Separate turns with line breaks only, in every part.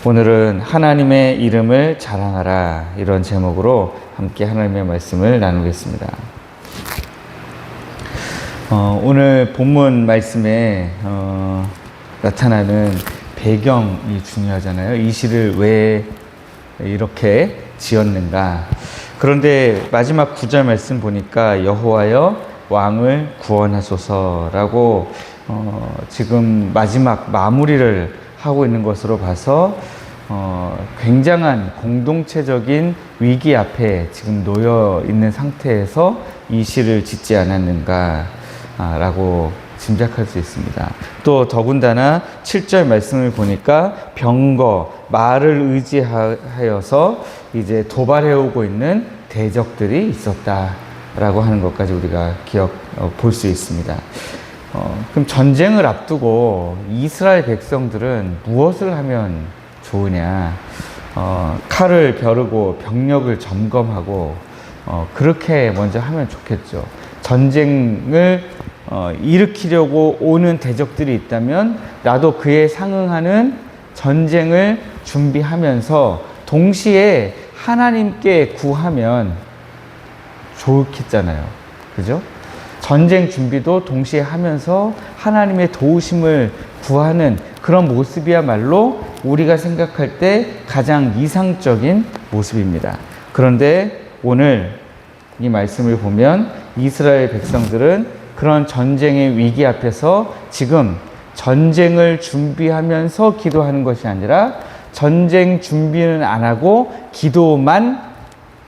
오늘은 하나님의 이름을 자랑하라, 이런 제목으로 함께 하나님의 말씀을 나누겠습니다. 오늘 본문 말씀에 나타나는 배경이 중요하잖아요. 이 시를 왜 이렇게 지었는가. 그런데 마지막 9절 말씀 보니까 여호와여 왕을 구원하소서라고 지금 마지막 마무리를 하고 있는 것으로 봐서 굉장한 공동체적인 위기 앞에 지금 놓여 있는 상태에서 이 시를 짓지 않았는가 라고 짐작할 수 있습니다. 또 더군다나 7절 말씀을 보니까 병거, 말을 의지하여서 이제 도발해오고 있는 대적들이 있었다라고 하는 것까지 우리가 볼 수 있습니다. 그럼 전쟁을 앞두고 이스라엘 백성들은 무엇을 하면 좋으냐? 칼을 벼르고 병력을 점검하고 그렇게 먼저 하면 좋겠죠. 전쟁을 일으키려고 오는 대적들이 있다면 나도 그에 상응하는 전쟁을 준비하면서 동시에 하나님께 구하면 좋겠잖아요. 그죠? 전쟁 준비도 동시에 하면서 하나님의 도우심을 구하는 그런 모습이야말로 우리가 생각할 때 가장 이상적인 모습입니다. 그런데 오늘 이 말씀을 보면 이스라엘 백성들은 그런 전쟁의 위기 앞에서 지금 전쟁을 준비하면서 기도하는 것이 아니라 전쟁 준비는 안 하고 기도만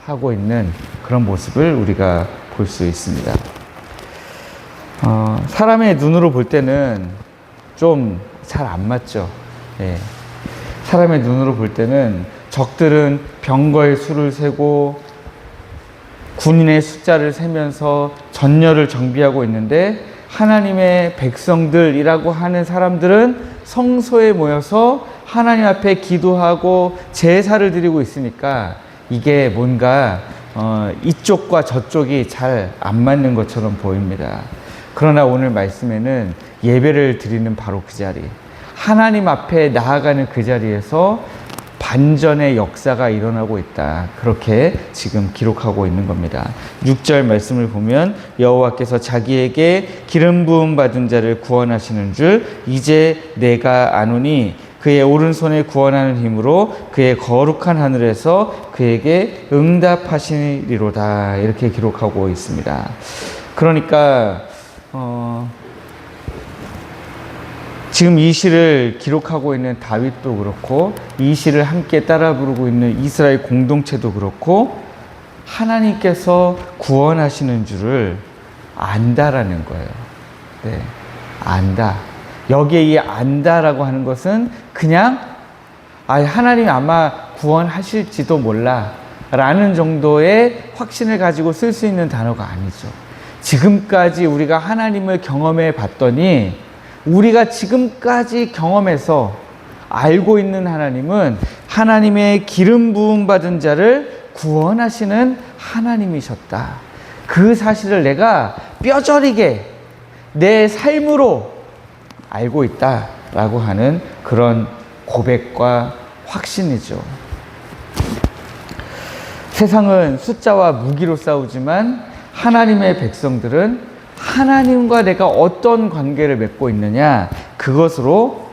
하고 있는 그런 모습을 우리가 볼 수 있습니다. 사람의 눈으로 볼 때는 좀 잘 안 맞죠. 예. 사람의 눈으로 볼 때는 적들은 병거의 수를 세고 군인의 숫자를 세면서 전열을 정비하고 있는데 하나님의 백성들이라고 하는 사람들은 성소에 모여서 하나님 앞에 기도하고 제사를 드리고 있으니까 이게 뭔가 이쪽과 저쪽이 잘 안 맞는 것처럼 보입니다. 그러나 오늘 말씀에는 예배를 드리는 바로 그 자리, 하나님 앞에 나아가는 그 자리에서 반전의 역사가 일어나고 있다. 그렇게 지금 기록하고 있는 겁니다. 6절 말씀을 보면 여호와께서 자기에게 기름 부음 받은 자를 구원하시는 줄 이제 내가 아노니 그의 오른손에 구원하는 힘으로 그의 거룩한 하늘에서 그에게 응답하시리로다. 이렇게 기록하고 있습니다. 그러니까 지금 이 시를 기록하고 있는 다윗도 그렇고 이 시를 함께 따라 부르고 있는 이스라엘 공동체도 그렇고 하나님께서 구원하시는 줄을 안다라는 거예요. 네, 안다. 여기에 이 안다라고 하는 것은 그냥 하나님이 아마 구원하실지도 몰라 라는 정도의 확신을 가지고 쓸 수 있는 단어가 아니죠. 지금까지 우리가 하나님을 경험해 봤더니 우리가 지금까지 경험해서 알고 있는 하나님은 하나님의 기름 부음 받은 자를 구원하시는 하나님이셨다. 그 사실을 내가 뼈저리게 내 삶으로 알고 있다라고 하는 그런 고백과 확신이죠. 세상은 숫자와 무기로 싸우지만 하나님의 백성들은 하나님과 내가 어떤 관계를 맺고 있느냐, 그것으로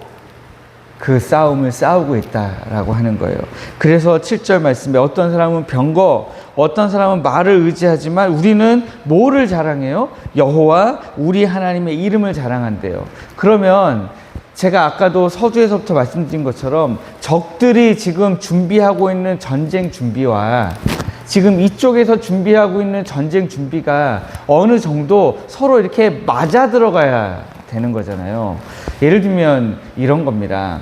그 싸움을 싸우고 있다라고 하는 거예요. 그래서 7절 말씀에 어떤 사람은 병거, 어떤 사람은 말을 의지하지만 우리는 뭐를 자랑해요? 여호와 우리 하나님의 이름을 자랑한대요. 그러면 제가 아까도 서두에서부터 말씀드린 것처럼 적들이 지금 준비하고 있는 전쟁 준비와 지금 이쪽에서 준비하고 있는 전쟁 준비가 어느 정도 서로 이렇게 맞아 들어가야 되는 거잖아요. 예를 들면 이런 겁니다.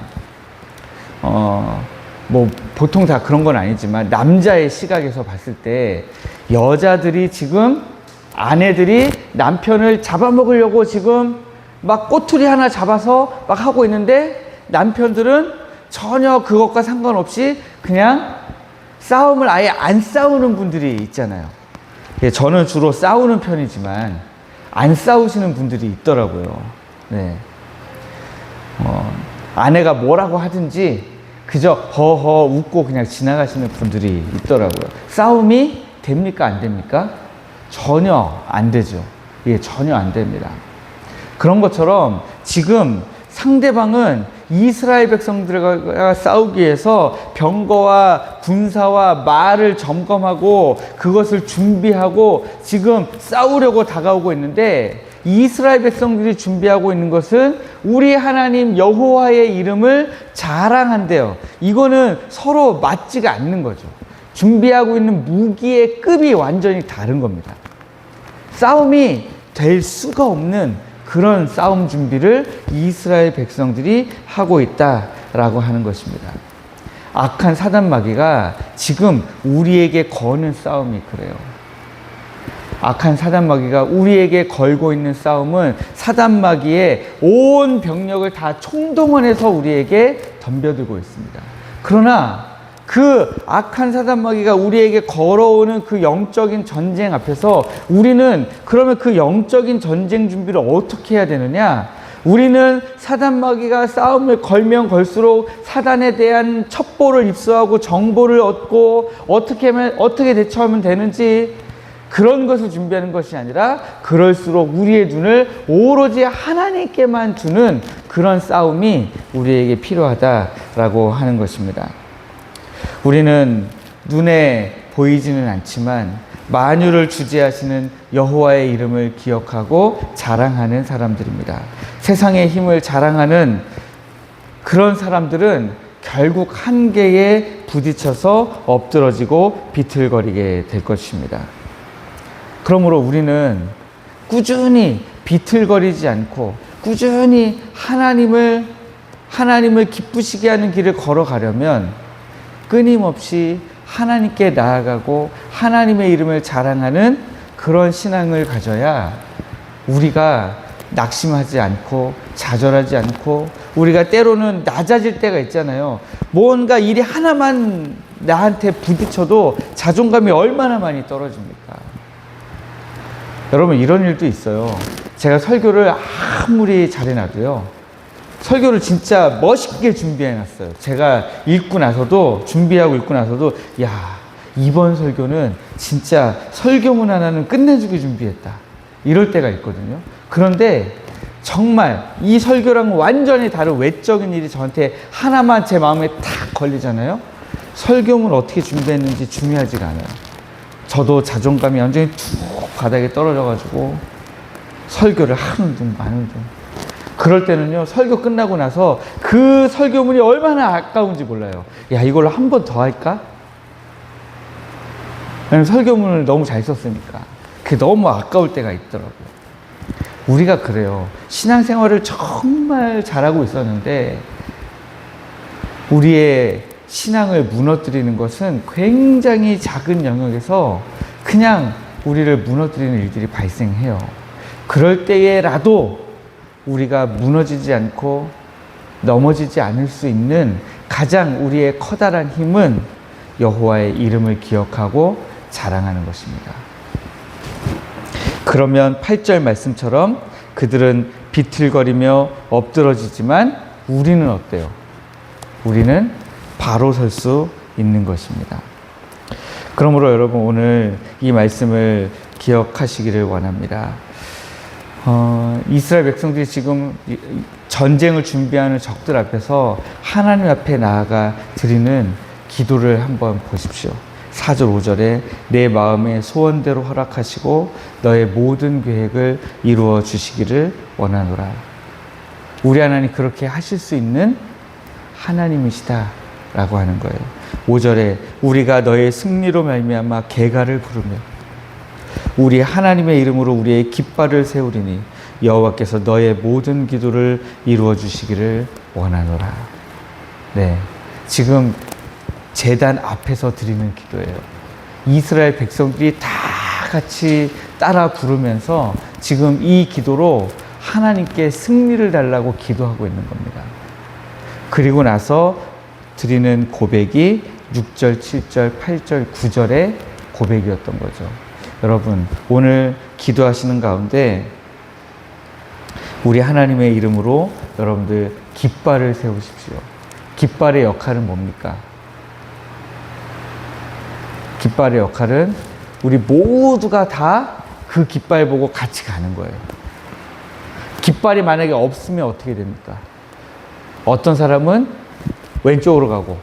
보통 다 그런 건 아니지만 남자의 시각에서 봤을 때 여자들이 지금 아내들이 남편을 잡아먹으려고 지금 막 꼬투리 하나 잡아서 막 하고 있는데 남편들은 전혀 그것과 상관없이 그냥 싸움을 아예 안 싸우는 분들이 있잖아요. 저는 주로 싸우는 편이지만 안 싸우시는 분들이 있더라고요. 네. 아내가 뭐라고 하든지 그저 허허 웃고 그냥 지나가시는 분들이 있더라고요. 싸움이 됩니까? 안 됩니까? 전혀 안 되죠. 예, 전혀 안 됩니다. 그런 것처럼 지금 상대방은 이스라엘 백성들과 싸우기 위해서 병거와 군사와 말을 점검하고 그것을 준비하고 지금 싸우려고 다가오고 있는데, 이스라엘 백성들이 준비하고 있는 것은 우리 하나님 여호와의 이름을 자랑한대요. 이거는 서로 맞지가 않는 거죠. 준비하고 있는 무기의 급이 완전히 다른 겁니다. 싸움이 될 수가 없는 그런 싸움 준비를 이스라엘 백성들이 하고 있다라고 하는 것입니다. 악한 사단 마귀가 지금 우리에게 거는 싸움이 그래요. 악한 사단 마귀가 우리에게 걸고 있는 싸움은 사단 마귀의 온 병력을 다 총동원해서 우리에게 덤벼들고 있습니다. 그러나 그 악한 사단 마귀가 우리에게 걸어오는 그 영적인 전쟁 앞에서 우리는 그러면 그 영적인 전쟁 준비를 어떻게 해야 되느냐? 우리는 사단 마귀가 싸움을 걸면 걸수록 사단에 대한 첩보를 입수하고 정보를 얻고 어떻게 대처하면 되는지 그런 것을 준비하는 것이 아니라, 그럴수록 우리의 눈을 오로지 하나님께만 두는 그런 싸움이 우리에게 필요하다라고 하는 것입니다. 우리는 눈에 보이지는 않지만 만유를 주재하시는 여호와의 이름을 기억하고 자랑하는 사람들입니다. 세상의 힘을 자랑하는 그런 사람들은 결국 한계에 부딪혀서 엎드러지고 비틀거리게 될 것입니다. 그러므로 우리는 꾸준히 비틀거리지 않고 꾸준히 하나님을 기쁘시게 하는 길을 걸어가려면 끊임없이 하나님께 나아가고 하나님의 이름을 자랑하는 그런 신앙을 가져야 우리가 낙심하지 않고 좌절하지 않고, 우리가 때로는 낮아질 때가 있잖아요. 뭔가 일이 하나만 나한테 부딪혀도 자존감이 얼마나 많이 떨어집니까? 여러분, 이런 일도 있어요. 제가 설교를 아무리 잘해놔도요, 설교를 진짜 멋있게 준비해놨어요. 제가 준비하고 읽고 나서도, 야, 이번 설교는 진짜 설교문 하나는 끝내주게 준비했다, 이럴 때가 있거든요. 그런데 정말 이 설교랑 완전히 다른 외적인 일이 저한테 하나만 제 마음에 탁 걸리잖아요. 설교문 어떻게 준비했는지 중요하지가 않아요. 저도 자존감이 완전히 툭 바닥에 떨어져가지고 설교를 하는 둥 마는 둥. 그럴 때는요, 설교 끝나고 나서 그 설교문이 얼마나 아까운지 몰라요. 야, 이걸로 한 번 더 할까? 설교문을 너무 잘 썼으니까. 그게 너무 아까울 때가 있더라고요. 우리가 그래요. 신앙생활을 정말 잘하고 있었는데 우리의 신앙을 무너뜨리는 것은 굉장히 작은 영역에서 그냥 우리를 무너뜨리는 일들이 발생해요. 그럴 때에라도 우리가 무너지지 않고 넘어지지 않을 수 있는 가장 우리의 커다란 힘은 여호와의 이름을 기억하고 자랑하는 것입니다. 그러면 8절 말씀처럼 그들은 비틀거리며 엎드러지지만 우리는 어때요? 우리는 바로 설 수 있는 것입니다. 그러므로 여러분, 오늘 이 말씀을 기억하시기를 원합니다. 이스라엘 백성들이 지금 전쟁을 준비하는 적들 앞에서 하나님 앞에 나아가 드리는 기도를 한번 보십시오. 4절 5절에 내 마음의 소원대로 허락하시고 너의 모든 계획을 이루어 주시기를 원하노라. 우리 하나님 그렇게 하실 수 있는 하나님이시다 라고 하는 거예요. 5절에 우리가 너의 승리로 말미암아 계가를 부르며 우리 하나님의 이름으로 우리의 깃발을 세우리니 여호와께서 너의 모든 기도를 이루어 주시기를 원하노라. 네, 지금 제단 앞에서 드리는 기도예요. 이스라엘 백성들이 다 같이 따라 부르면서 지금 이 기도로 하나님께 승리를 달라고 기도하고 있는 겁니다. 그리고 나서 드리는 고백이 6절, 7절, 8절, 9절의 고백이었던 거죠. 여러분, 오늘 기도하시는 가운데 우리 하나님의 이름으로 여러분들 깃발을 세우십시오. 깃발의 역할은 뭡니까? 깃발의 역할은 우리 모두가 다 그 깃발 보고 같이 가는 거예요. 깃발이 만약에 없으면 어떻게 됩니까? 어떤 사람은 왼쪽으로 가고,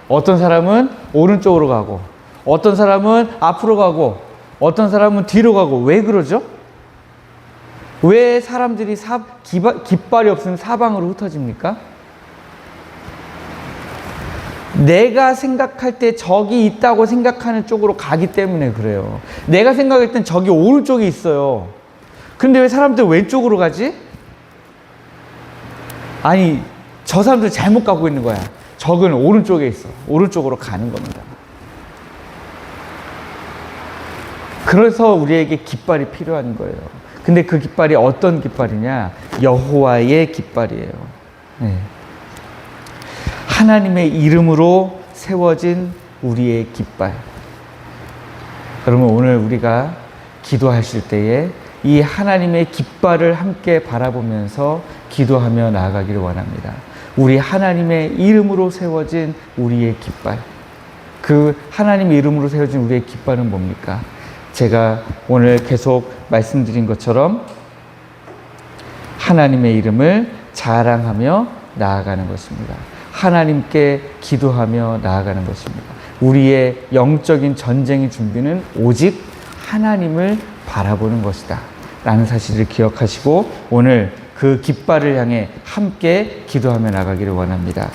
어떤 사람은 오른쪽으로 가고, 어떤 사람은 앞으로 가고, 어떤 사람은 뒤로 가고. 왜 그러죠? 왜 사람들이 깃발이 없으면 사방으로 흩어집니까? 내가 생각할 때 적이 있다고 생각하는 쪽으로 가기 때문에 그래요. 내가 생각할 땐 적이 오른쪽에 있어요. 근데 왜 사람들 왼쪽으로 가지? 아니, 저 사람들 잘못 가고 있는 거야. 적은 오른쪽에 있어. 오른쪽으로 가는 겁니다. 그래서 우리에게 깃발이 필요한 거예요. 근데 그 깃발이 어떤 깃발이냐? 여호와의 깃발이에요. 네. 하나님의 이름으로 세워진 우리의 깃발. 그러면 오늘 우리가 기도하실 때에 이 하나님의 깃발을 함께 바라보면서 기도하며 나아가기를 원합니다. 우리 하나님의 이름으로 세워진 우리의 깃발. 그 하나님의 이름으로 세워진 우리의 깃발은 뭡니까? 제가 오늘 계속 말씀드린 것처럼 하나님의 이름을 자랑하며 나아가는 것입니다. 하나님께 기도하며 나아가는 것입니다. 우리의 영적인 전쟁의 준비는 오직 하나님을 바라보는 것이다 라는 사실을 기억하시고 오늘 그 깃발을 향해 함께 기도하며 나가기를 원합니다.